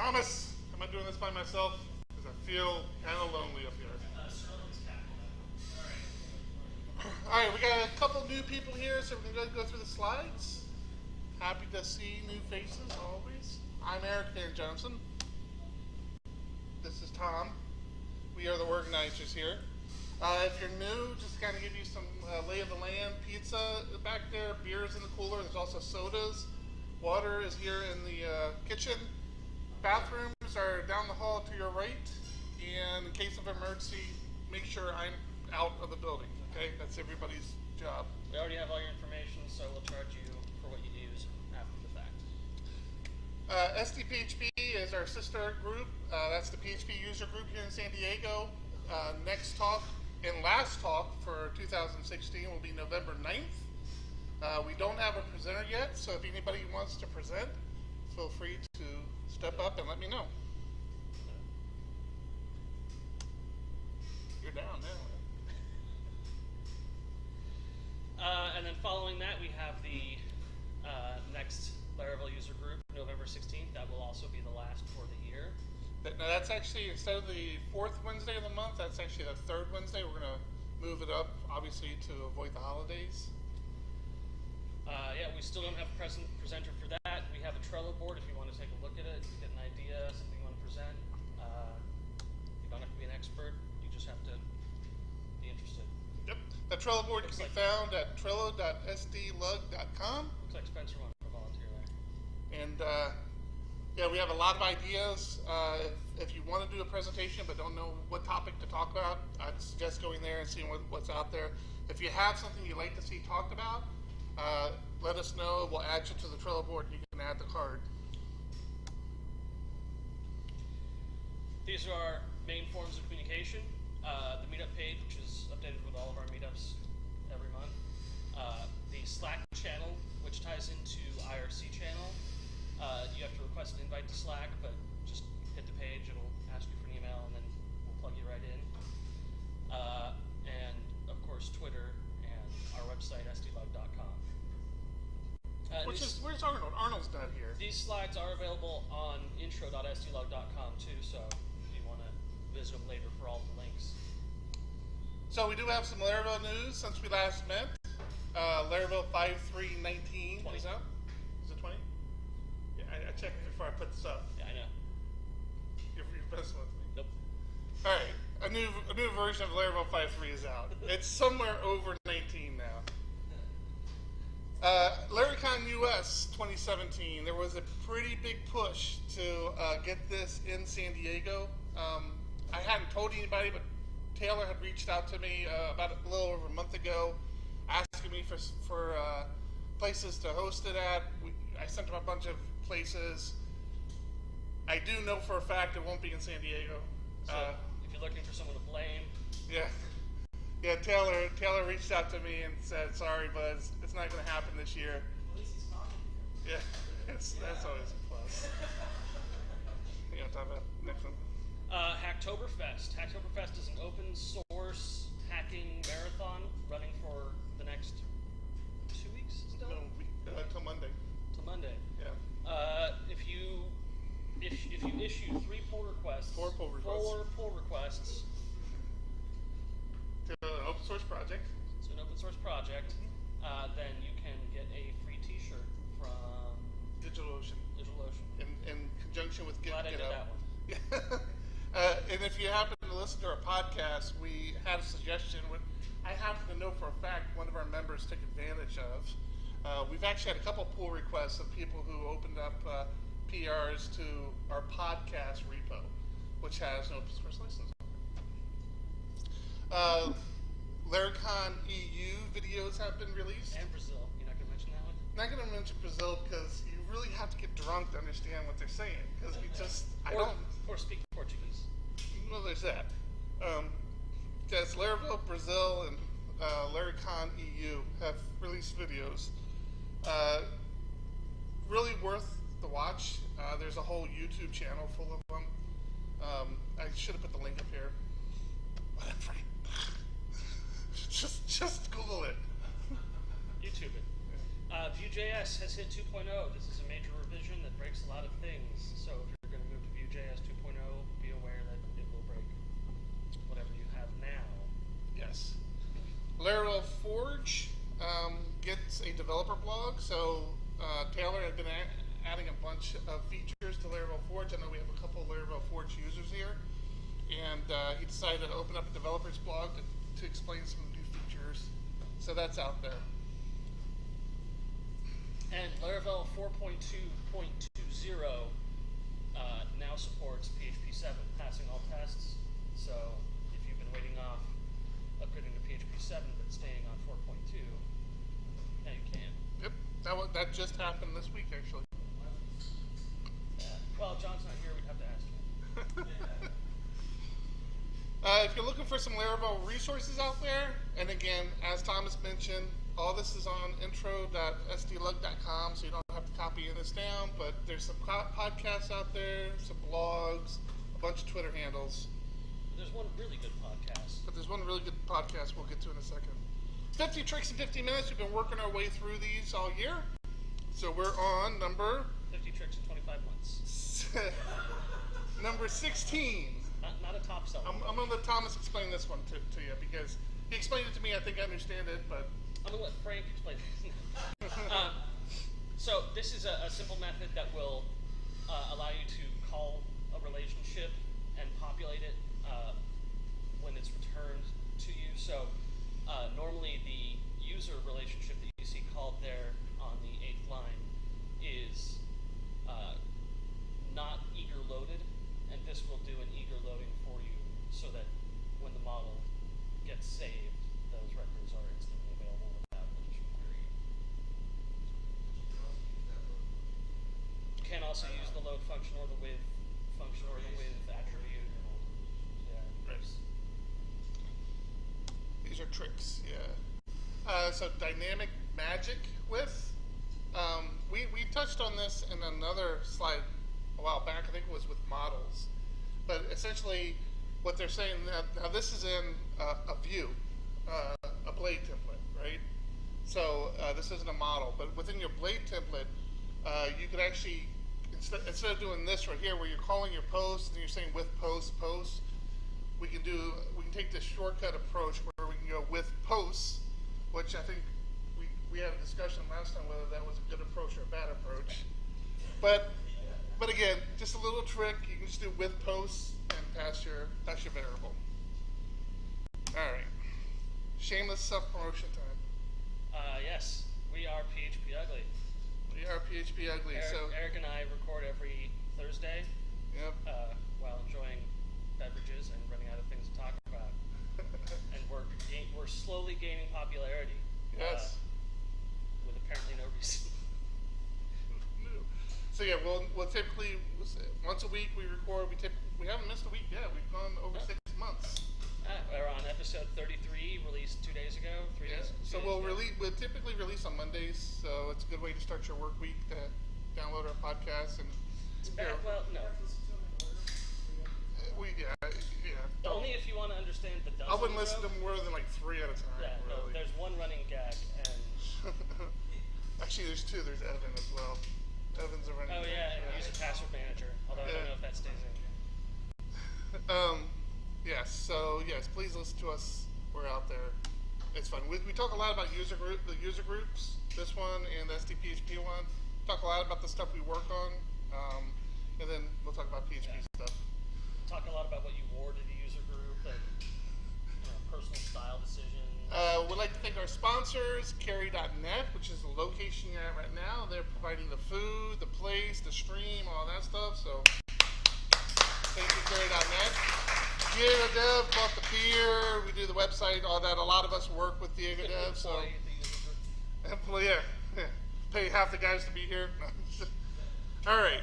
Thomas, am I doing this by myself? Because I feel kind of lonely up here. All right, we got a couple new people here, so we're going to go through the slides. Happy to see new faces, always. I'm Eric Johnson. This is Tom. We are the organizers here. If you're new, just to kind of give you some lay of the land, pizza back there, beers in the cooler, there's also sodas. Water is here in the kitchen. Bathrooms are down the hall to your right. And in case of emergency, make sure I'm out of the building. Okay, that's everybody's job. We already have all your information, so we'll charge you for what you use after the fact. SDPHP is our sister group. That's the PHP user group here in San Diego. Next talk and last talk for 2016 will be November 9th. We don't have a presenter yet, so if anybody wants to present, feel free to step up and let me know. You're down now. And then following that, we have the next Laravel user group, November 16th. That will also be the last for the year. Now that's actually, instead of the fourth Wednesday of the month, that's actually the third Wednesday. We're going to move it up, obviously, to avoid the holidays. Yeah, we still don't have a presenter for that. We have a Trello board if you want to take a look at it, get an idea, something you want to present. You don't have to be an expert. You just have to be interested. Yep. The Trello board can be found at trello.sdlug.com. Looks like Spencer wants to volunteer there. And yeah, we have a lot of ideas. If you want to do a presentation but don't know what topic to talk about, I'd suggest going there and seeing what's out there. If you have something you'd like to see talked about, let us know. We'll add you to the Trello board and you can add the card. These are our main forms of communication. The meetup page, which is updated with all of our meetups every month. The Slack channel, which ties into IRC channel. You have to request an invite to Slack, but just hit the page, it'll ask you for an email, and then we'll plug you right in. And of course, Twitter and our website, SDLUG.com. Where's Arnold? Arnold's not here. These slides are available on intro.sdlug.com too, so if you want to visit them later for all the links. So we do have some Laravel news since we last met. Laravel 5.3.19 is out. Is it 20? Yeah, I checked before I put this up. Yeah, I know. You're messing with me. Nope. All right, a new version of Laravel 5.3 is out. It's somewhere over 19 now. LaraCon US 2017, there was a pretty big push to get this in San Diego. I hadn't told anybody, but Taylor had reached out to me about a little over a month ago, asking me for places to host it at. I sent him a bunch of places. I do know for a fact it won't be in San Diego. So if you're looking for someone to blame. Yeah, Taylor reached out to me and said, sorry, but it's not going to happen this year. At least he's talking. Yeah, that's always a plus. You want to talk about next one? Hacktoberfest. Hacktoberfest is an open source hacking marathon running for the next 2 weeks still? No, till Monday. Till Monday. Yeah. If you issue 3 pull requests, 4 pull requests. 4 pull requests To an open source project. to an open source project, then you can get a free T-shirt from DigitalOcean. DigitalOcean. In conjunction with Glad I did that one. Yeah. And if you happen to listen to our podcast, we had a suggestion. I happen to know for a fact one of our members took advantage of. We've actually had a couple pull requests of people who opened up PRs to our podcast repo, which has an open source license. LaraCon EU videos have been released. And Brazil. You're not going to mention that one? I'm not going to mention Brazil because you really have to get drunk to understand what they're saying. Because Or speak Portuguese. Well, there's that. Because Laravel Brazil and LaraCon EU have released videos. Really worth the watch. There's a whole YouTube channel full of them. I should have put the link up here. Whatever. Just Google it. YouTube it. Vue.js has hit 2.0. This is a major revision that breaks a lot of things. So if you're going to move to Vue.js 2.0, be aware that it will break whatever you have now. Yes. Laravel Forge gets a developer blog, so Taylor had been adding a bunch of features to Laravel Forge. I know we have a couple of Laravel Forge users here, and he decided to open up a developer's blog to explain some new features. So that's out there. And Laravel 4.2.20 now supports PHP 7, passing all tests. So if you've been waiting off upgrading to PHP 7 but staying on 4.2, now you can. Yep, that just happened this week, actually. Well, John's not here, we'd have to ask him. If you're looking for some Laravel resources out there, and again, as Thomas mentioned, all this is on intro.sdlug.com, so you don't have to copy this down, but there's some podcasts out there, some blogs, a bunch of Twitter handles. There's one really good podcast. But there's one really good podcast we'll get to in a second. 50 Tricks in 50 Minutes. We've been working our way through these all year. So we're on number... 50 Tricks in 25 months. number 16. Not a top seller. I'm going to let Thomas explain this one to you, because he explained it to me. I think I understand it, but... I'm going to let Frank explain it. So this is a simple method that will allow you to call a relationship and populate it when it's returned to you. So normally the user relationship that you see called there on the 8th line is not eager loaded, and this will do an eager loading for you so that when the model gets saved, those records are instantly available without additional query. You can also use the load function or the with function or the with attribute. Yeah. Right. These are tricks, yeah. So dynamic magic with. We touched on this in another slide a while back. I think it was with models. But essentially, what they're saying now this is in a view, a blade template, right? So this isn't a model, but within your blade template, you could actually instead of doing this right here, where you're calling your post and you're saying with post, we can take this shortcut approach where we can go with posts, which I think we had a discussion last time whether that was a good approach or a bad approach. But again, just a little trick. You can just do with posts and pass your variable. All right, shameless self-promotion time. Yes, we are PHP Ugly. We are PHP Ugly. Eric and I record every Thursday. Yep. While enjoying beverages and running out of things to talk about, and we're slowly gaining popularity. Yes. With apparently no reason. So yeah, we'll typically once a week we record. We haven't missed a week yet. We've gone over 6 months. We're on episode 33, released 2 days ago. 3 days. So we'll typically release on Mondays. So it's a good way to start your work week to download our podcast and. Well, no. Only if you want to understand the dozen. I wouldn't listen to more than like 3 at a time. Yeah, really. no, there's one running gag, and actually there's 2. There's Evan as well. Evan's a running gag. Oh yeah, and use a password manager. Although I don't know if that stays in. Yes. So yes, please listen to us. We're out there. It's fun. We talk a lot about the user groups. This one and the SDPHP one. Talk a lot about the stuff we work on, and then we'll talk about PHP stuff. Talk a lot about what you wore to the user group and personal style decisions. We'd like to thank our sponsors, Carry.net, which is the location you're at right now. They're providing the food, the place, the stream, all that stuff. So thank you, Carry.net. Diego Dev bought the beer. We do the website, all that. A lot of us work with Diego Dev. So yeah. Pay half the guys to be here. All right.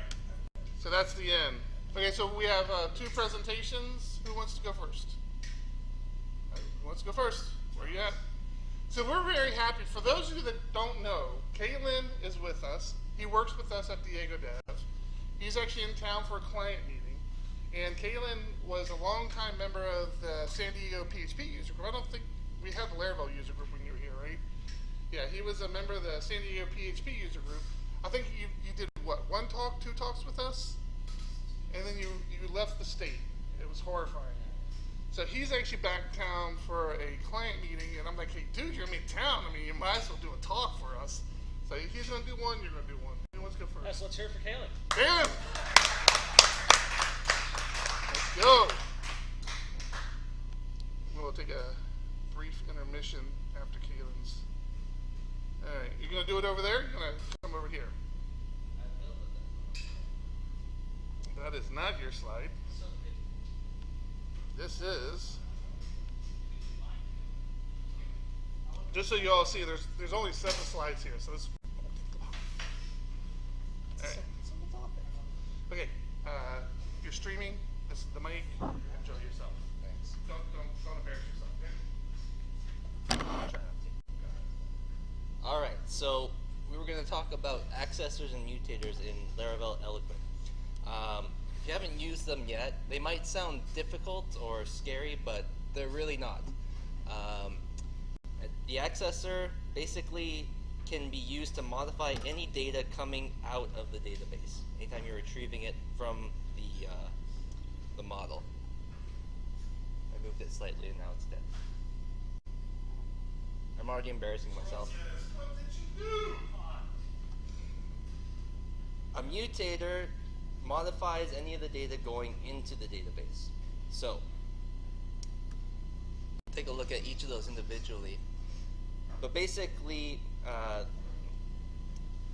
So that's the end. Okay, so we have 2 presentations. Who wants to go first? Who wants to go first? Where are you at? So we're very happy. For those of you that don't know, Kalen is with us. He works with us at Diego Dev. He's actually in town for a client meeting. And Kalen was a longtime member of the San Diego PHP user group. I don't think we had the Laravel user group when you were here, right? Yeah, he was a member of the San Diego PHP user group. I think you did what, 1 talk, 2 talks with us? and then you left the state. It was horrifying. So he's actually back in town for a client meeting, and I'm like, hey, dude, you're in town. I mean, you might as well do a talk for us. So he's going to do one, you're going to do one. Who's good first? So let's hear it for Kalen. Kalen! Let's go. We'll take a brief intermission after Kalen's. All right, you're going to do it over there? You're going to come over here. That is not your slide. This is, just so you all see, there's only 7 slides here, so this. All right. Okay, you're streaming. This is the mic. Enjoy yourself. Thanks. Don't embarrass yourself. Okay? All right, so we were going to talk about accessors and mutators in Laravel Eloquent. If you haven't used them yet, they might sound difficult or scary, but they're really not. The accessor basically can be used to modify any data coming out of the database anytime you're retrieving it from the model. I moved it slightly and now it's dead. I'm already embarrassing myself. What did you do? A mutator modifies any of the data going into the database. So, take a look at each of those individually. But basically,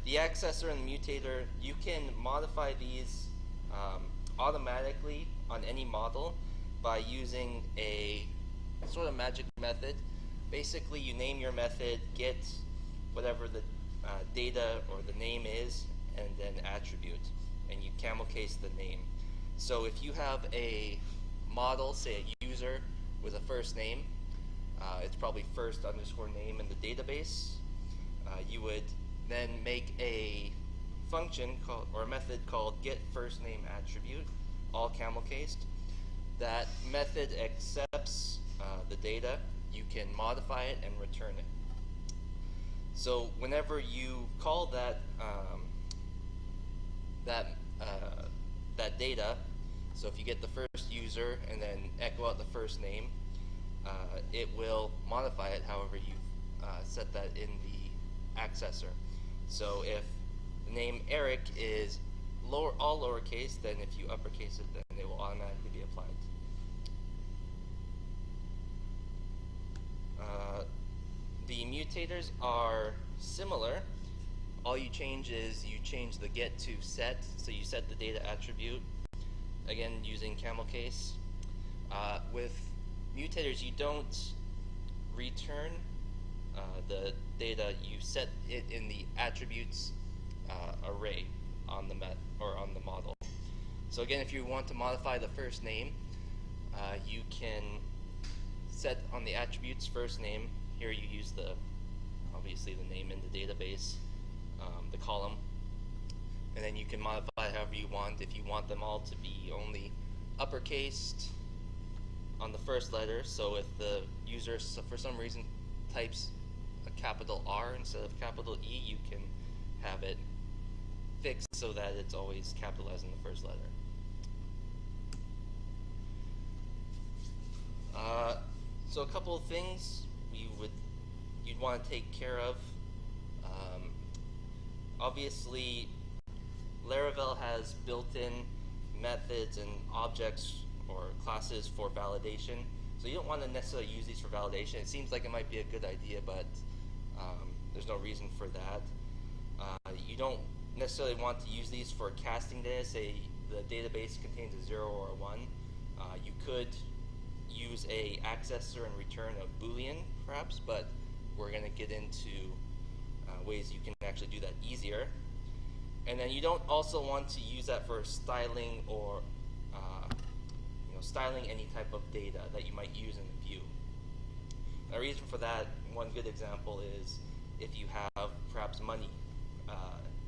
the accessor and the mutator, you can modify these automatically on any model by using a sort of magic method. Basically, you name your method, get whatever the data or the name is, and then attribute, and you camel case the name. So if you have a model, say a user with a first name, it's probably first underscore name in the database. You would then make a function called, or a method called get first name attribute, all camel cased. That method accepts the data. You can modify it and return it. So whenever you call that that data, so if you get the first user and then echo out the first name, it will modify it however you set that in the accessor. So if the name Eric is all lowercase, then if you uppercase it, then it will automatically be applied. The mutators are similar. All you change is you change the get to set, so you set the data attribute, again using camel case. With mutators, you don't return the data, you set it in the attributes array on the on the model. So again, if you want to modify the first name, you can set on the attributes first name. Here you use obviously the name in the database, the column, and then you can modify however you want. If you want them all to be only uppercased on the first letter, so if the user for some reason types a capital R instead of capital E, you can have it fixed so that it's always capitalized in the first letter. So a couple of things you'd want to take care of. Obviously, Laravel has built-in methods and objects or classes for validation, so you don't want to necessarily use these for validation. It seems like it might be a good idea, but there's no reason for that. You don't necessarily want to use these for casting data. Say the database contains a 0 or a 1. You could use a accessor and return a Boolean, perhaps, but we're going to get into ways you can actually do that easier. And then you don't also want to use that for styling or styling any type of data that you might use in the view. A reason for that, one good example is if you have perhaps money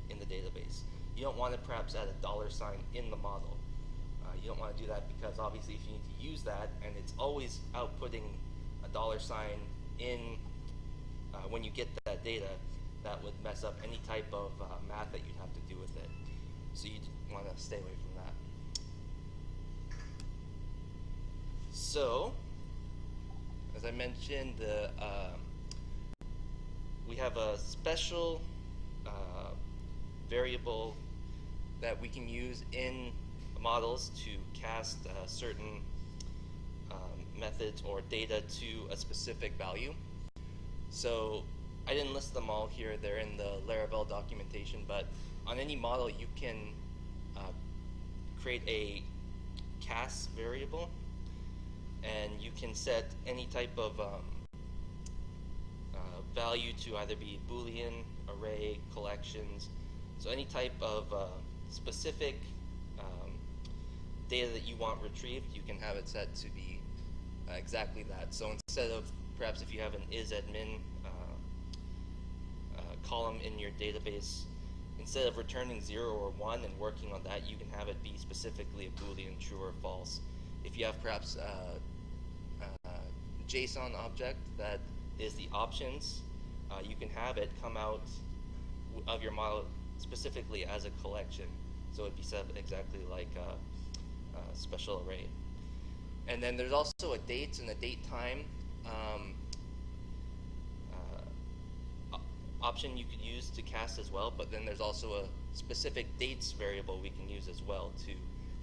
in the database. You don't want to perhaps add a $sign in the model. You don't want to do that because obviously if you need to use that and it's always outputting a $sign in when you get that data, that would mess up any type of math that you'd have to do with it. So you want to stay away from that. So, as I mentioned, we have a special variable that we can use in models to cast certain methods or data to a specific value. So I didn't list them all here, they're in the Laravel documentation, but on any model you can create a cast variable, and you can set any type of value to either be Boolean, array, collections, so any type of specific data that you want retrieved, you can have it set to be exactly that. So instead of, perhaps if you have an isAdmin column in your database, instead of returning 0 or 1 and working on that, you can have it be specifically a Boolean, true or false. If you have perhaps a JSON object that is the options, you can have it come out of your model specifically as a collection. So it'd be set exactly like a special array. And then there's also a date and a date time option you could use to cast as well, but then there's also a specific dates variable we can use as well to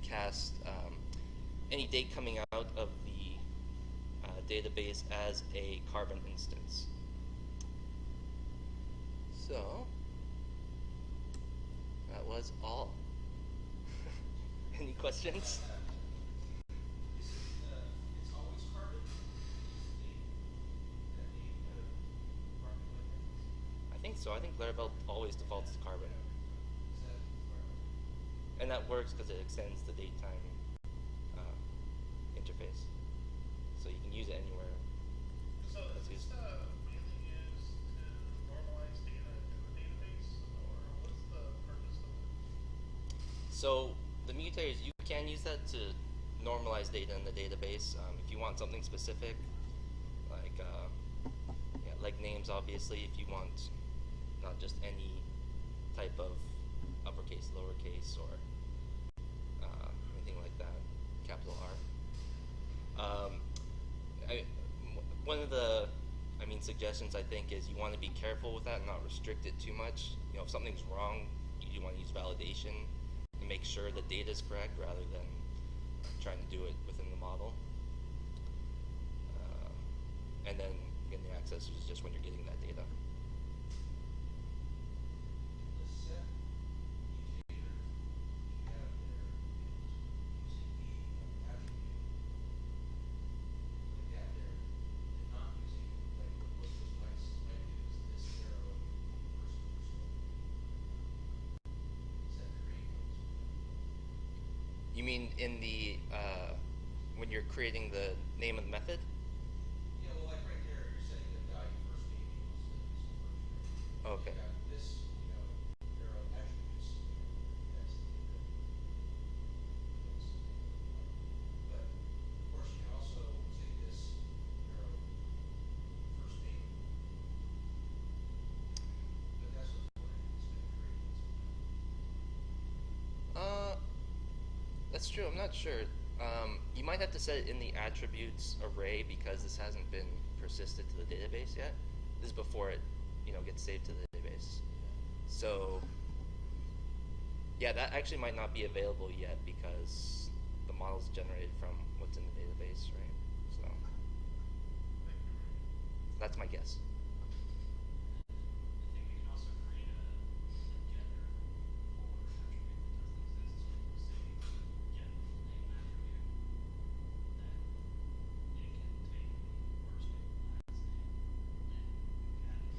cast any date coming out of the database as a carbon instance. So that was all. Any questions? It's always carbon? I think so. I think Laravel always defaults to carbon. And that works because it extends the datetime interface. So you can use it anywhere. So is this mainly used to normalize data in the database, or what's the purpose of it? So the mutators, you can use that to normalize data in the database. If you want something specific, like names, obviously, if you want not just any type of uppercase, lowercase, or anything like that, capital R. One of the suggestions I think is you want to be careful with that and not restrict it too much. You know, if something's wrong, you want to use validation and make sure the data is correct rather than trying to do it within the model. And then again, the accessor is just when you're getting that data. The set mutator you have there using the attribute like that there, and not using like what most of us might do is this arrow first. Does that create those? You mean in the when you're creating the name of the method? Yeah, well, like right there, you're setting the value first name equals the Okay. You got this, arrow attributes. That's the but of course, you can also take this arrow first name. But that's what's important. It's going to create That's true. I'm not sure. You might have to set it in the attributes array because this hasn't been persisted to the database yet. This is before it, gets saved to the database. So, yeah, that actually might not be available yet because the model's generated from what's in the database, right? So, that's my guess. I think we can also create a getter or attribute that doesn't exist. So we say get name attribute, then it can take the first name, last name,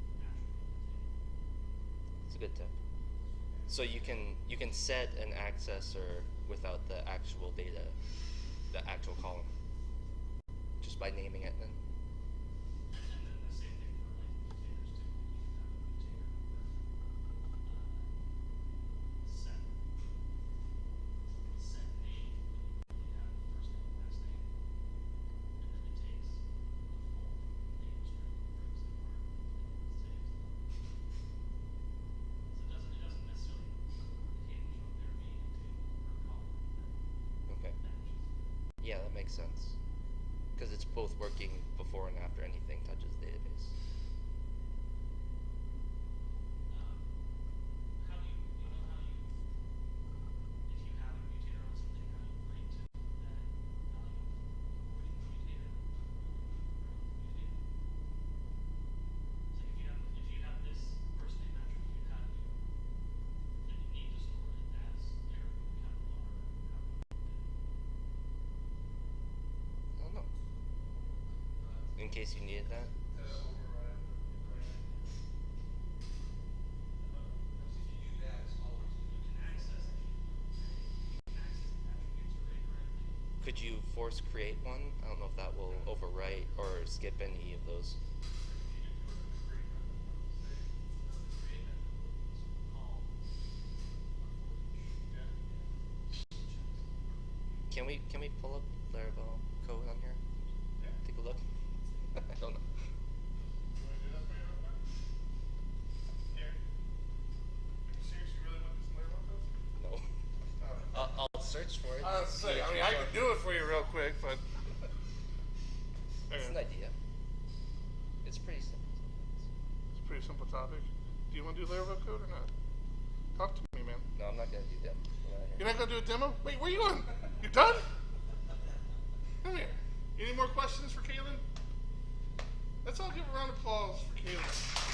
and add it, return that attribute. It's a good tip. So you can set an accessor without the actual data, the actual column, just by naming it then. And then the same thing for like mutators too. You can have a mutator with set name, but you have first name, last name, and then it takes the full name string, brings it apart, and saves. So it doesn't necessarily hinge on there being a table or a column. makes sense. Because it's both working before and after anything touches the database. How do you, you know how you, if you have a mutator on something, how you link to that value avoiding the mutator? So if you have this first name attribute, how do you, and you need to store it as capital R, how do you do that? I don't know. In case you needed that. Could you force create one? I don't know if that will overwrite or skip any of those. Can we pull up Laravel code on here? Yeah. Take a look. I don't know. You want to do that for you real quick? Here. Are you serious? You really want this Laravel code? No. I'll search for it. I was saying, I mean, I can do it for you real quick, but. It's an idea. It's pretty simple. It's a pretty simple topic. Do you want to do Laravel code or not? Talk to me, man. No, I'm not gonna do them. You're not going to do a demo? Wait, where are you going? You done? Come here. Any more questions for Kalen? Let's all give a round of applause for Kalen. You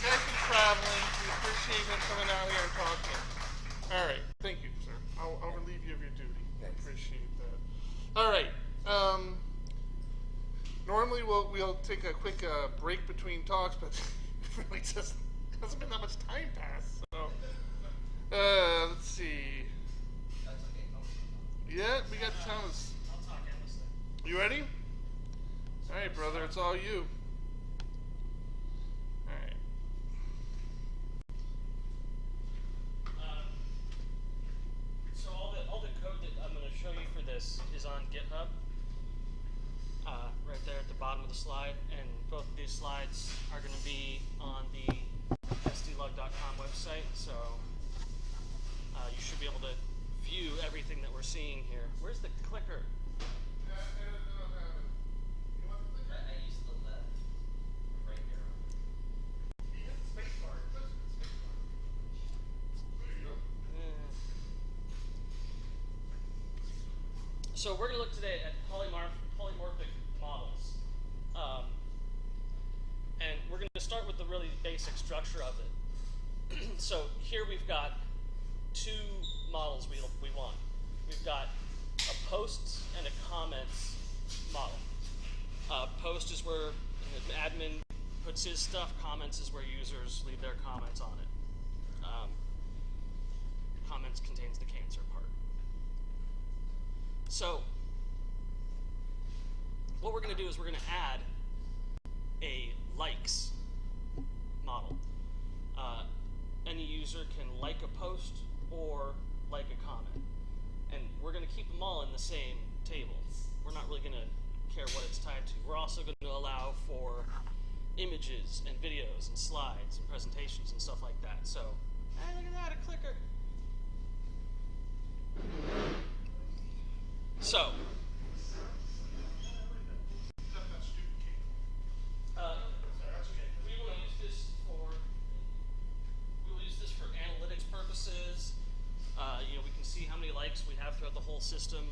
guys been traveling. We appreciate him coming out here and talking. All right. Thank you, sir. I'll relieve you of your duty. I Thanks. appreciate that. All right. Normally we'll take a quick break between talks, but it really hasn't been that much time passed. So let's see. That's okay. Yeah, we got Thomas. I'll talk endlessly. You ready? All right, brother. It's all you. All right. So all the code that I'm going to show you for this is on GitHub, right there at the bottom of the slide, and both of these slides are going to be on the SDLUG.com website. So you should be able to view everything that we're seeing here. Where's the clicker? I used the left right arrow. So we're going to look today at polymorphic models. And we're going to start with the really basic structure of it. So here we've got two models we want. We've got a posts and a comments model. Post is where an admin puts his stuff. Comments is where users leave their comments on it. Comments contains the cancer part. So what we're going to do is we're going to add a likes model. Any user can like a post or like a comment. And we're going to keep them all in the same table. We're not really going to care what it's tied to. We're also going to allow for images and videos and slides and presentations and stuff like that. So, hey, look at that, a clicker. So, we will use this for analytics purposes. We can see how many likes we have throughout the whole system.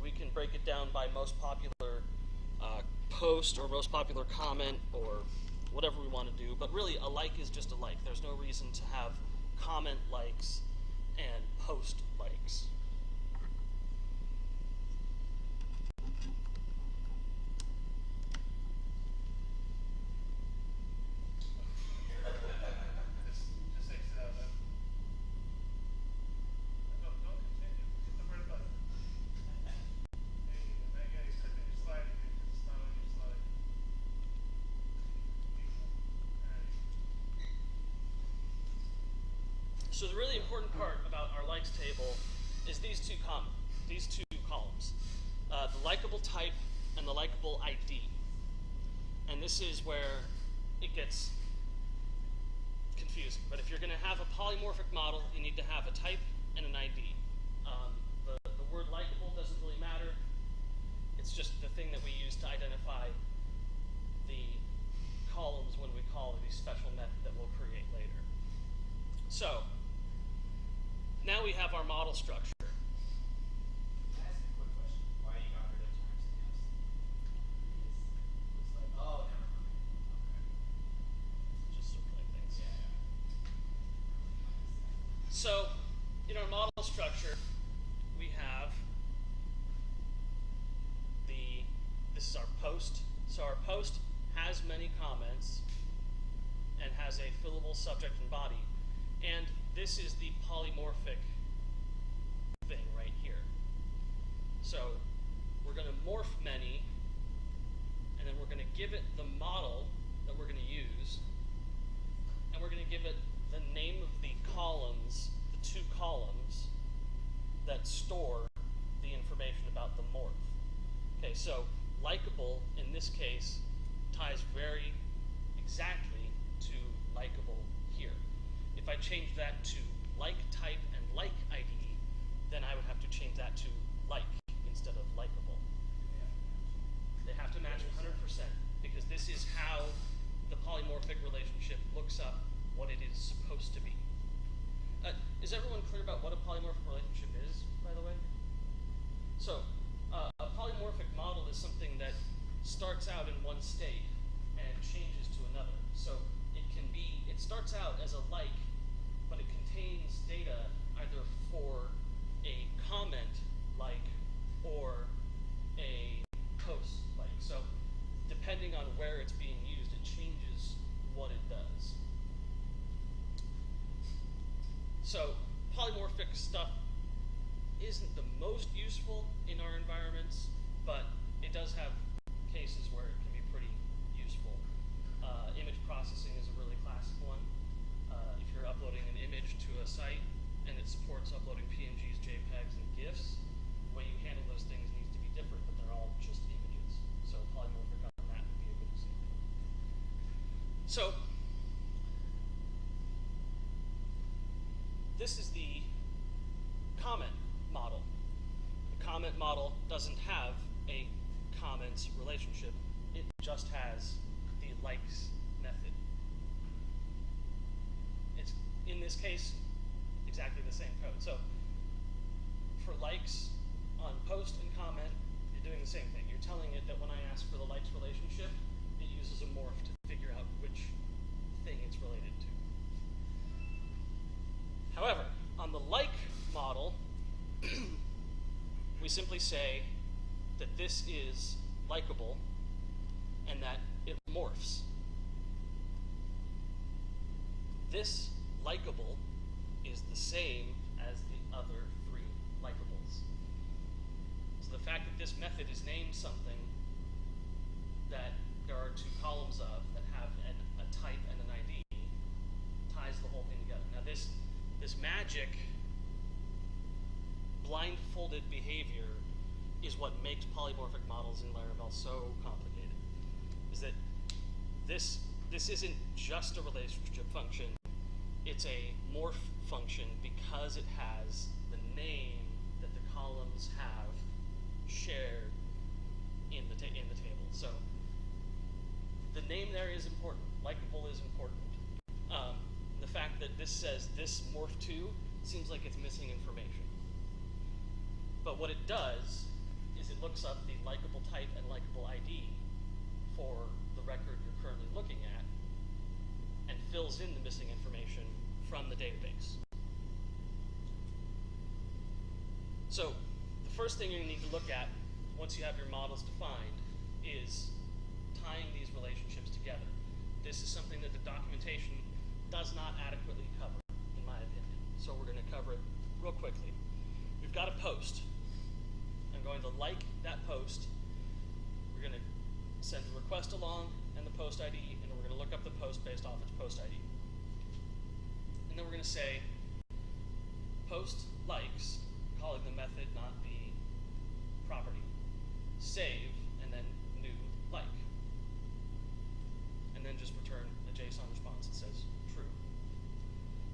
We can break it down by most popular post or most popular comment or whatever we want to do. But really, a like is just a like. There's no reason to have comment likes and post likes. Just exit out then. Don't continue. Hit the red button. Hey, that guy's clicking your slide again. It's not on your slide. So the really important part about our likes table is these two columns, the likable type and the likable ID. And this is where it gets confusing. But if you're going to have a polymorphic model, you need to have a type and an ID. The word likable doesn't really matter. It's just the thing that we use to identify the columns when we call the special method that we'll create later. So, now we have our model structure. Can I ask a quick question? Why you got rid of timestamps? It's like, oh, never mind. Okay. Just circling things. Yeah. So, in our model structure, we have this is our post. So our post has many comments and has a fillable subject and body. And this is the polymorphic thing right here. So we're going to morph many, and then we're going to give it the model that we're going to use, and we're going to give it the name of the columns, the two columns that store the information about the morph. Okay, so Likeable in this case ties very exactly to Likeable here. If I change that to like type and like ID, then I would have to change that to like instead of Likeable. They have to match 100% because this is how the polymorphic relationship looks up what it is supposed to be. Is everyone clear about what a polymorphic relationship is, by the way? So, a polymorphic model is something that starts out in one state and changes to another. So it starts out as a like, but it contains data either for a comment like or a post like. So depending on where it's being used, it changes what it does. So polymorphic stuff isn't the most useful in our environments, but it does have cases where it can be pretty useful. Image processing is a really classic one. If you're uploading an image to a site and it supports uploading PNGs, JPEGs, and GIFs, the way you handle those things needs to be different, but they're all just images. So polymorphic on that would be a good example. So this is the comment model. The comment model doesn't have a comments relationship. It just has the likes method. It's, in this case, exactly the same code. So for likes on post and comment, you're doing the same thing. You're telling it that when I ask for the likes relationship, it uses a morph to figure out which thing it's related to. However, on the like model, we simply say that this is Likeable and that it morphs. This Likeable is the same as the other three Likeables. So the fact that this method is named something that there are two columns of that have a type and an ID ties the whole thing together. Now this magic blindfolded behavior is what makes polymorphic models in Laravel so complicated. Is that this isn't just a relationship function, it's a morph function because it has the name that the columns have shared in the table. So the name there is important. Likeable is important. The fact that this says this morph2 seems like it's missing information. But what it does is it looks up the Likeable type and Likeable ID for the record you're currently looking at and fills in the missing information from the database. So the first thing you need to look at once you have your models defined is tying these relationships together. This is something that the documentation does not adequately cover, in my opinion. So we're going to cover it real quickly. We've got a post. I'm going to like that post. We're going to send the request along and the post ID, and we're going to look up the post based off its post ID. And then we're going to say post likes, calling the method, not the property. Save, and then new like. And then just return a JSON response that says true.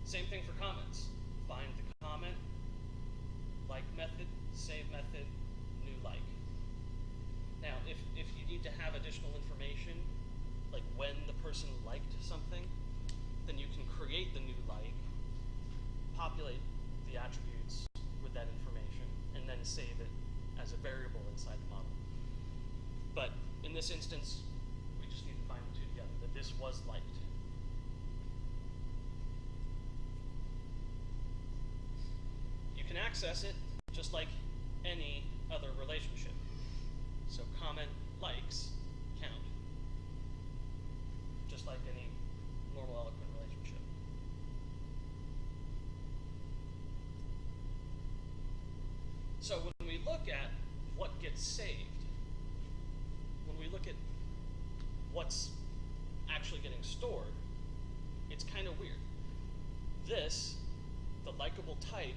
Same thing for comments. Find the comment, like method, save method, new like. Now, if you need to have additional information, like when the person liked something, then you can create the new like, populate the attributes with that information, and then save it as a variable inside the model. But in this instance, we just need to find the two together, that this was liked. You can access it just like any other relationship. So comment likes count, just like any normal eloquent relationship. So when we look at what gets saved, when we look at what's actually getting stored, it's kind of weird. This, the likable type,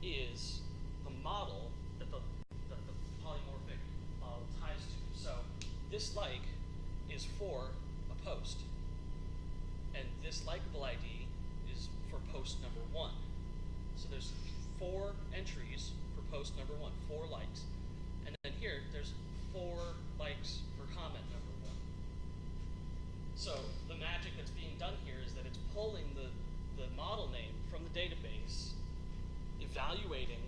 is the model that the polymorphic model ties to. So this like is for a post, and this likable ID is for post number 1. So there's 4 entries for post number 1, 4 likes, and then here there's 4 likes for comment number 1. So the magic that's being done here is that it's pulling the model name from the database, evaluating,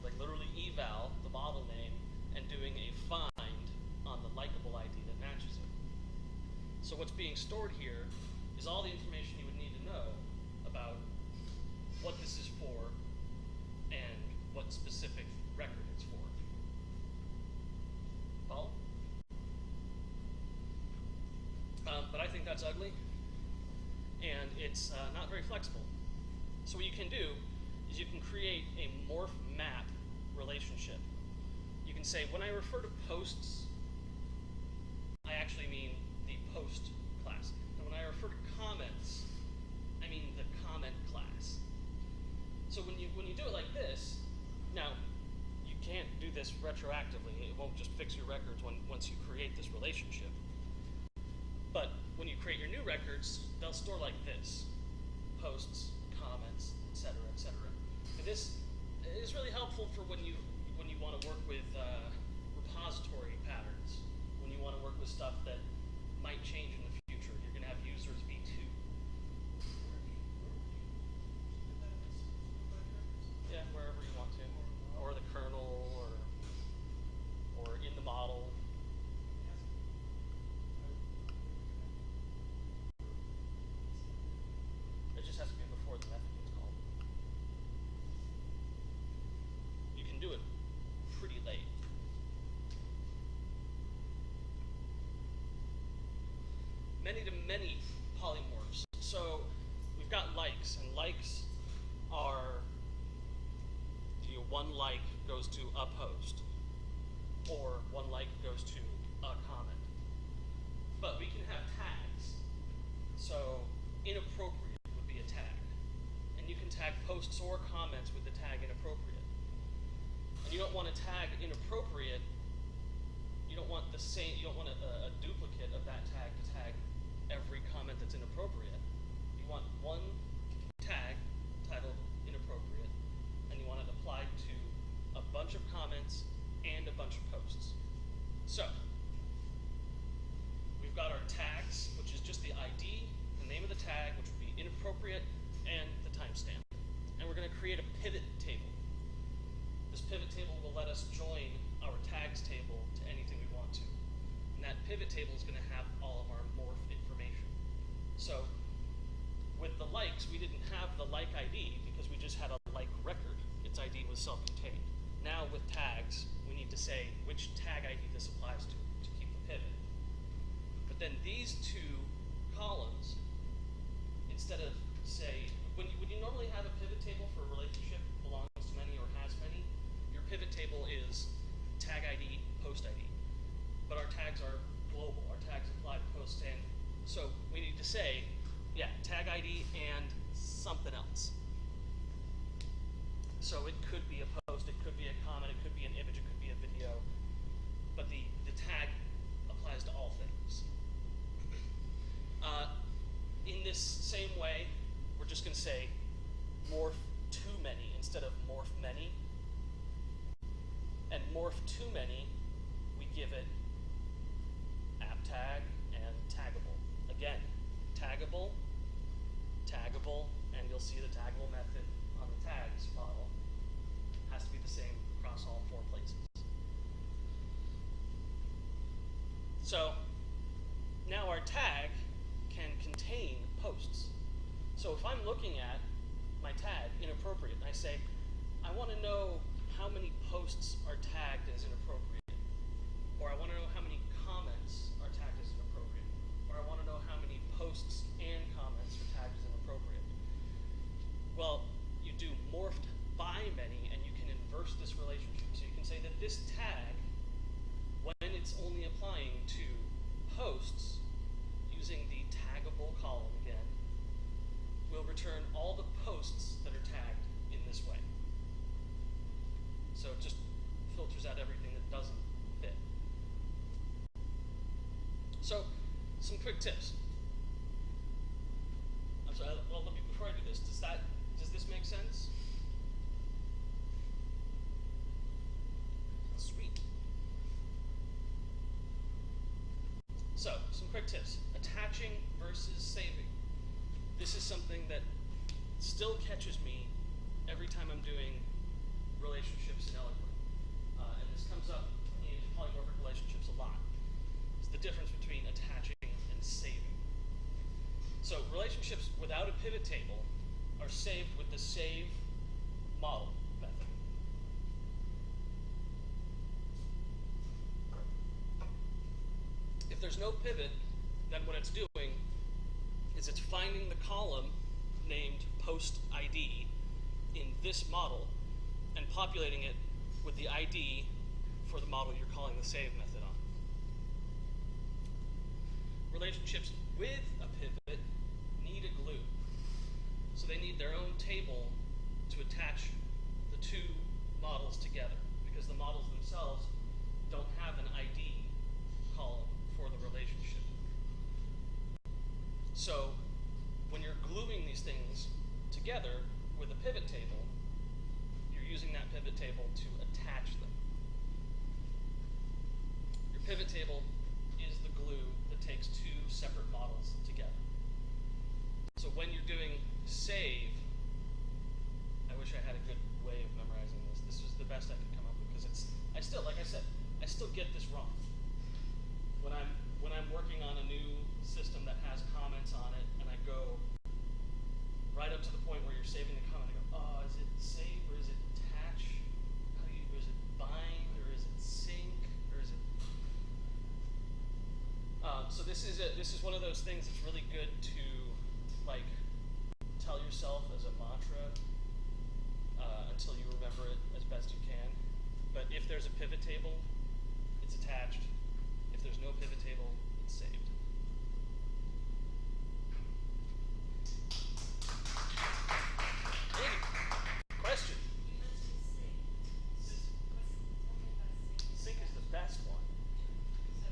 like literally eval the model name, and doing a find on the likable ID that matches it. So what's being stored here is all the information you would need to know about what this is for and what specific record it's for. Paul? But I think that's ugly, and it's not very flexible. So what you can do is you can create a morph map relationship. You can say, when I refer to posts, I actually mean the post class. And when I refer to comments, I mean the comment class. So when you do it like this, now you can't do this retroactively. It won't just fix your records once you create this relationship. But when you create your new records, they'll store like this: posts, comments, etc., etc. And this is really helpful for when you want to work with repository patterns, when you want to work with stuff that might change in the future. You're going to have users v2. Yeah, wherever you want to, or the kernel, or in the model. It just has to be before the method gets called. You can do it pretty late. Many polymorphs. So we've got likes, and likes are, one like goes to a post, or one like goes to a comment. But we can have tags. So inappropriate would be a tag. And you can tag posts or comments with the tag inappropriate. And you don't want to tag inappropriate. You don't want a duplicate of that tag to tag every comment that's inappropriate. You want one tag titled inappropriate, and you want it applied to a bunch of comments and a bunch of posts. So we've got our tags, which is just the ID, the name of the tag, which would be inappropriate, and the timestamp. And we're going to create a pivot table. This pivot table will let us join our tags table to anything we want to. And that pivot table is going to have all of our morph information. So with the likes, we didn't have the like ID because we just had a like record. Its ID was self-contained. Now with tags, we need to say which tag ID this applies to keep the pivot. But then these two columns, instead of say, when you normally have a pivot table for a relationship belongs to many or has many, your pivot table is tag ID, post ID. But our tags are global. Our tags apply to posts, and so we need to say, yeah, tag ID and something else. So it could be a post, it could be a comment, it could be an image, it could be a video, but the tag applies to all things. In this same way, we're just going to say morph too many instead of morph many. And morph too many we give it app tag and taggable. Again, taggable, taggable, and you'll see the taggable method on the tags model has to be the same across all 4 places. So now our tag can contain posts. So if I'm looking at my tag inappropriate and I say, I want to know how many posts are tagged as inappropriate, or I want to know how many comments are tagged as inappropriate, or I want to know how many posts and comments are tagged as inappropriate. Well, you do morphed by many and you can inverse this relationship. So you can say that this tag, when it's only applying to posts using the taggable column again, will return all the posts that are tagged in this way. So it just filters out everything that doesn't fit. So, some quick tips. I'm sorry, well, let me, before I do this, does this make sense? Sweet. So, some quick tips. Attaching versus saving. This is something that still catches me every time I'm doing relationships in Eloquent. And this comes up in polymorphic relationships a lot. It's the difference between attaching and saving. So relationships without a pivot table are saved with the save model method. If there's no pivot, then what it's doing is it's finding the column named post ID in this model and populating it with the ID for the model you're calling the save method on. Relationships with a pivot need a glue. So they need their own table to attach the 2 models together, because the models themselves don't have an ID column for the relationship. So when you're gluing these things together with a pivot table, you're using that pivot table to attach them. Your pivot table is the glue that takes 2 separate models together. So when you're doing save, I wish I had a good way of memorizing this. This was the best I could come up with, because I still, like I said, I still get this wrong. When I'm working on a new system that has comments on it, and I go right up to the point where you're saving the comment, I go, oh, is it save or is it attach? Is it bind or is it sync or is it? So this is one of those things that's really good to like tell yourself as a mantra until you remember it as best you can. But if there's a pivot table, it's attached. If there's no pivot table, it's saved. Hey, question. You mentioned sync. Tell me about sync. Sync is the best one. So,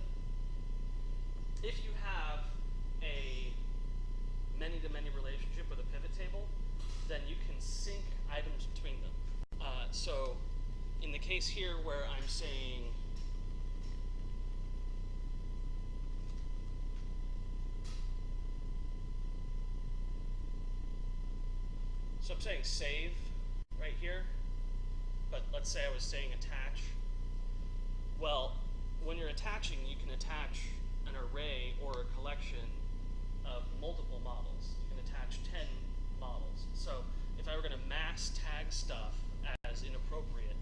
If you have a many-to-many relationship with a pivot table, then you can sync items between them. So in the case here where I'm saying so I'm saying save right here, but let's say I was saying attach. Well, when you're attaching, you can attach an array or a collection of multiple models. You can attach 10 models. So if I were going to mass tag stuff as inappropriate,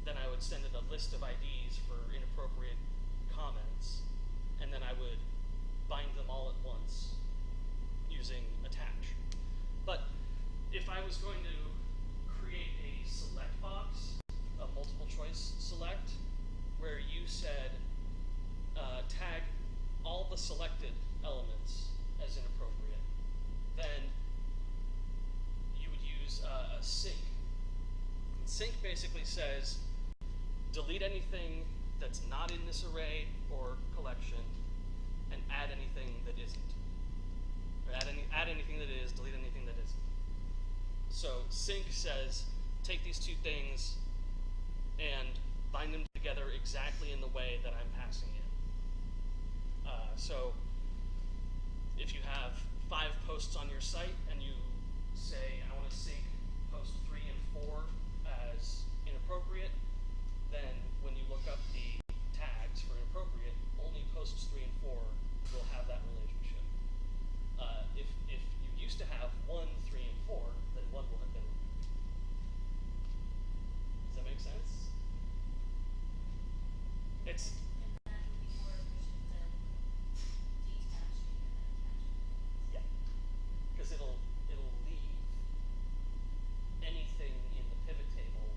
then I would send it a list of IDs for inappropriate comments, and then I would bind them all at once using attach. But if I was going to create a select box, a multiple choice select, where you said tag all the selected elements as inappropriate, then you would use a sync. And sync basically says delete anything that's not in this array or collection and add anything that isn't. Or add anything that is, delete anything that isn't. So sync says take these 2 things and bind them together together exactly in the way that I'm passing in. So if you have 5 posts on your site and you say, I want to sync post 3 and 4 as inappropriate, then when you look up the tags for inappropriate, only posts 3 and 4 will have that relationship. If you used to have 1, 3, and 4, then 1 will have been removed. Does that make sense? It's And that would be more efficient than detaching and then attaching. yeah, because it'll leave anything in the pivot table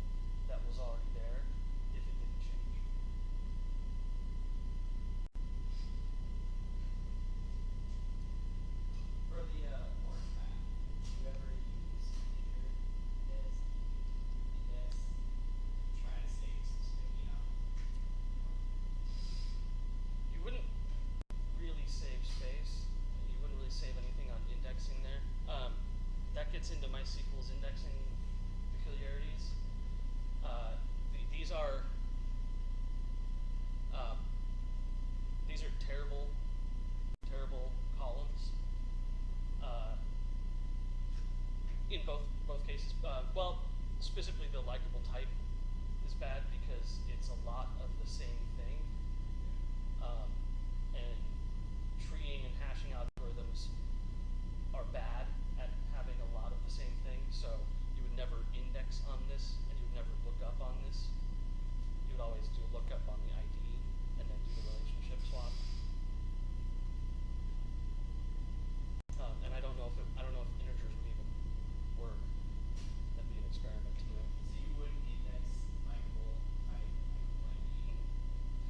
that was already there if it didn't change. For the org map, do you ever use integer as the index to try to save some, You wouldn't really save space. You wouldn't really save anything on indexing there. That gets into MySQL's indexing peculiarities. These are terrible, terrible columns. In both cases, well, specifically the Likeable type is bad because it's a lot of the same thing. And treeing and hashing algorithms are bad at having a lot of the same thing, so you would never index on this and you would never look up on this. You would always do a lookup on the ID and then do the relationship swap. And I don't know if integers would even work. That'd be an experiment to do. So you wouldn't index Likeable type, Likeable ID?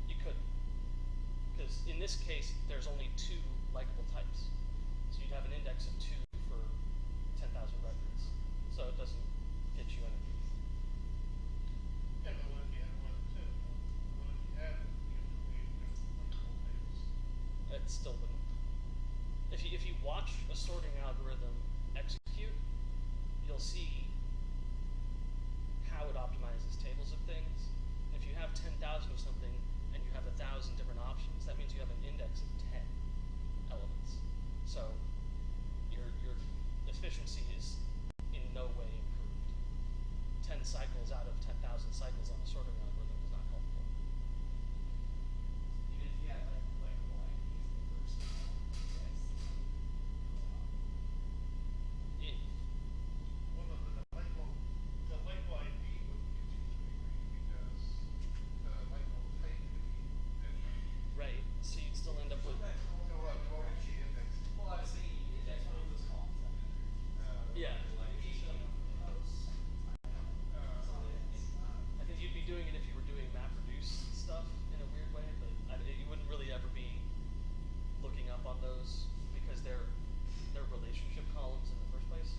You could, because in this case, there's only 2 Likeable types. So you'd have an index of 2 for 10,000 records. So it doesn't get you anything. Yeah, but what if you had more than 2? What if you had multiple tables? It still wouldn't. If you watch a sorting algorithm execute, you'll see how it optimizes tables of things. If you have 10,000 of something and you have 1,000 different options, that means you have an index of 10 elements. So your efficiency is in no way improved. 10 cycles out of 10,000 cycles on a sorting algorithm is not helpful. Even if you had like Likeable ID as the first index, It, Well, the Likeable ID would continue to be green because the Likeable type could be different. right, so you'd still end up with, So what would you index? well, I was thinking you index one of those columns that matter. yeah. I think you'd be doing it if you were doing MapReduce stuff in a weird way, but you wouldn't really ever be looking up on those because they're relationship columns in the first place.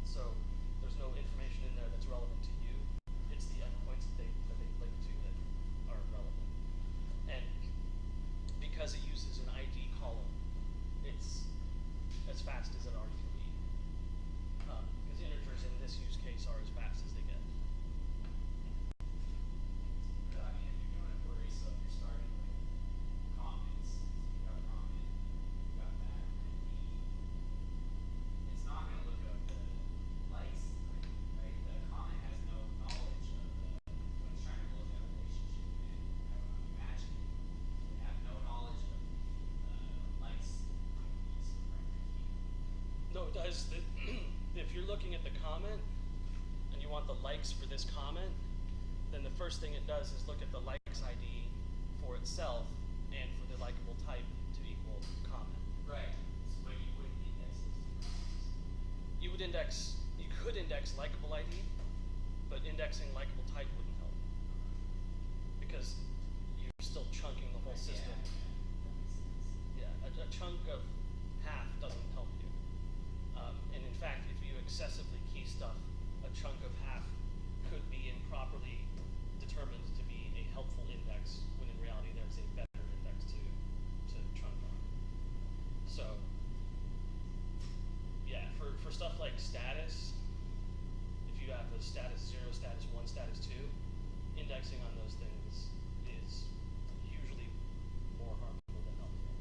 So there's no information in there that's relevant to you. It's the endpoints that they link to that are relevant. And because it uses an ID column, it's as fast as an R can be. Because integers in this use case are as fast as they get. But I mean, if you're doing a query, so if you're starting with comments, you got a comment, you got that, it's not going to look up the likes, right? The comment has no knowledge of when it's trying to look at a relationship and have a match, it have no knowledge of likes, is the primary key. No, it does. If you're looking at the comment and you want the likes for this comment, then the first thing it does is look at the likes ID for itself and for the Likeable type to equal comment. Right. So, but you wouldn't index those two columns. You could index Likeable ID, but indexing Likeable type wouldn't help because you're still chunking the whole system. Yeah, that makes sense. Yeah, a chunk of half doesn't help you. And in fact, if you excessively key stuff, a chunk of half could be improperly determined to be a helpful index, when in reality there's a better index to chunk on. So, yeah, for stuff like status, if you have the status 0, status 1, status 2, indexing on those things is usually more harmful than helpful,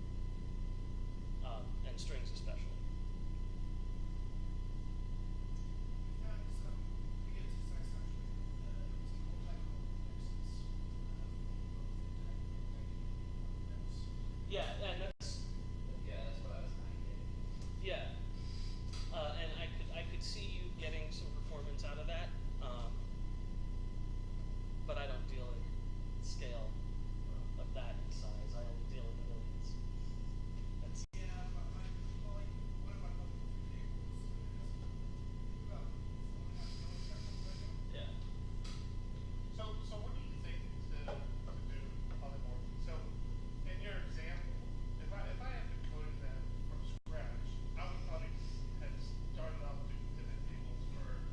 and strings especially. We've had some pretty good success actually. There was a whole type of fixes Yeah, and that's Yeah, that's what I was kind of getting. yeah, and I could see you getting some performance out of that, but I don't deal in scale of that size. I only deal in millions. That's Yeah, but well, like one of my polymorphic tables has about 4.5 milliseconds right now. yeah. So what do you think to do polymorphic? So in your example, if I had been coding that from scratch, I would probably have started off doing pivot tables for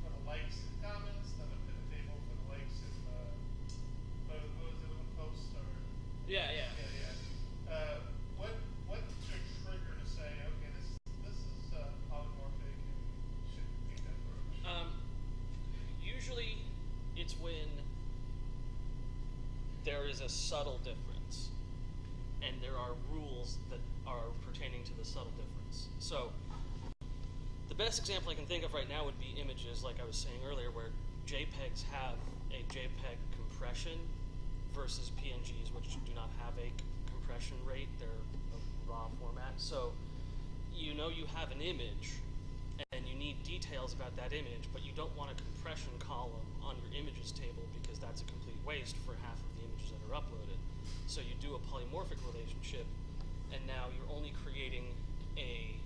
the likes and comments, then a pivot table for the likes and what was it, one post or Yeah, yeah. What's your trigger to say, okay, this is polymorphic and should make that approach? Usually it's when there is a subtle difference and there are rules that are pertaining to the subtle difference. So the best example I can think of right now would be images, like I was saying earlier, where JPEGs have a JPEG compression versus PNGs, which do not have a compression rate. They're a raw format. So you know you have an image and you need details about that image, but you don't want a compression column on your images table because that's a complete waste for half of the images that are uploaded. So you do a polymorphic relationship, and now you're only creating a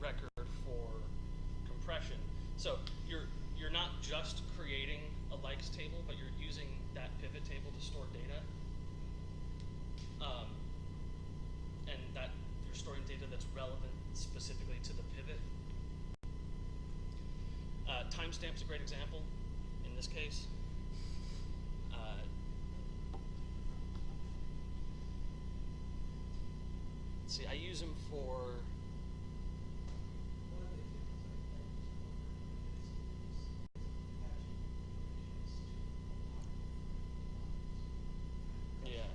record for compression. So you're not just creating a likes table, but you're using that pivot table to store data. And that you're storing data that's relevant specifically to the pivot. Timestamp's a great example in this case. Let's see, I use them for One of the examples I like to yeah.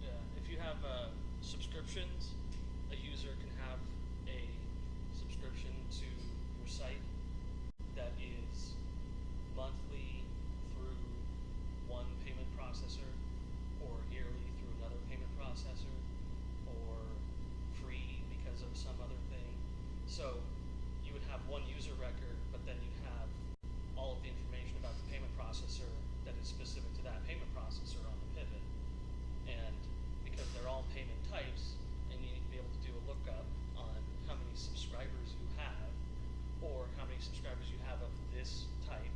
Yeah, if you have subscriptions, a user can have a subscription to your site that is monthly through one payment processor, or yearly through another payment processor, or free because of some other thing. So you would have one user record, but then you'd have all of the information about the payment processor that is specific to that payment processor on the pivot. And because they're all payment types, and you need to be able to do a lookup on how many subscribers you have, or how many subscribers you have of this type,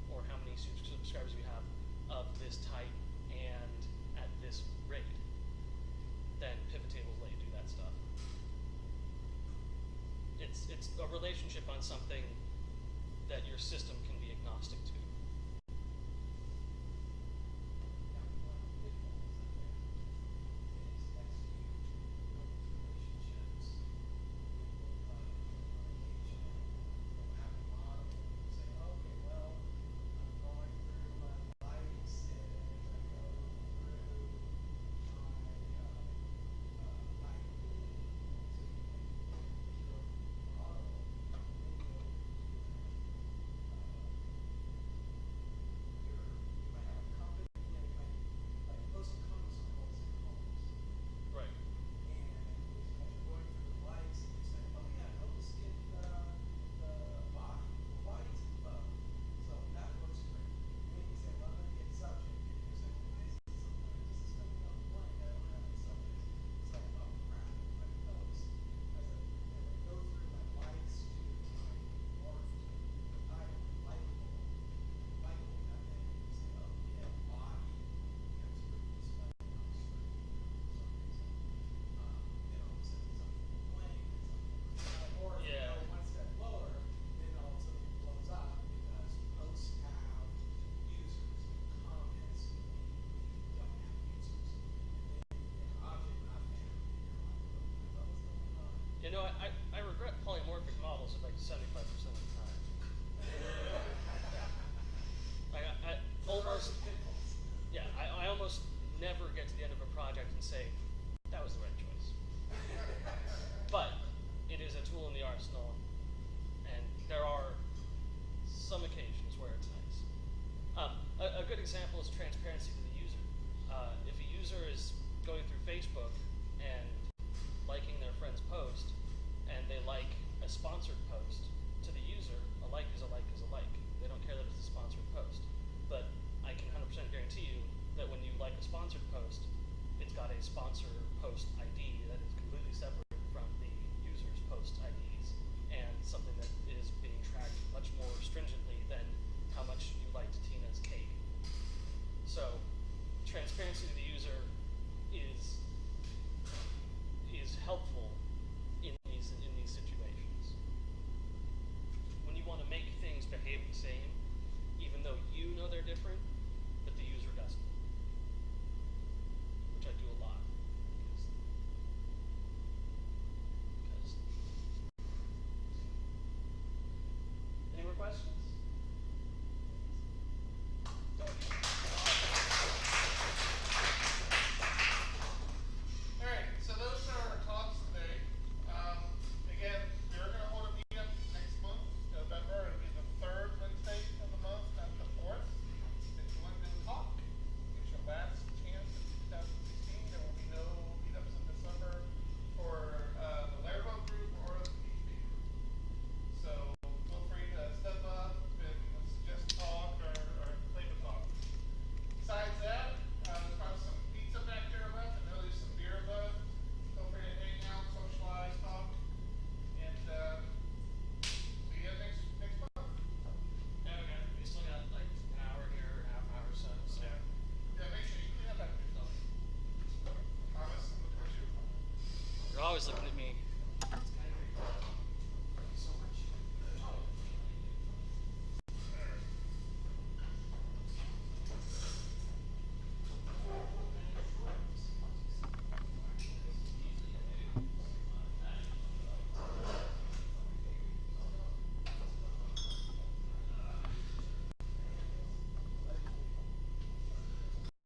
or how many subscribers you have of this type and at this rate, then pivot tables let you do that stuff. It's a relationship on something that your system can be agnostic to. I regret polymorphic models like 75% of the time. I almost, yeah, I almost never get to the end of a project and say, that was the right choice. But it is a tool in the arsenal, and there are some occasions where it's nice. A good example is transparency to the user. If a user is going through Facebook and liking their friend's post, and they like a sponsored post, to the user, a like is a like is a like. They don't care that it's a sponsored post. But I can 100% guarantee you that when you like a sponsored post, it's got a sponsor post ID that is completely separate from the user's post IDs, and something that is being tracked much more stringently than how much you liked Tina's cake. So, transparency to the user is helpful in these situations. When you want to make things behave the same, even though you know they're different, but the user doesn't. Which I do a lot. Because any more questions? All right, so those are our talks today. Again, we're going to hold a meetup next month, November. It'll be the third Wednesday of the month, not the fourth. If you want to do a talk, it's your last chance in 2016. There will be no meetups in December for the Laravel group or the PHP group. So feel free to step up and suggest a talk or claim a talk. Besides that, there's probably some pizza back there left. I know there's some beer left. Feel free to hang out, socialize, talk, and see you next month. Yeah, okay. We still got like an hour here, half an hour or so. Yeah, make sure you clean up after yourself. Promise, I'm looking at you. You're always looking at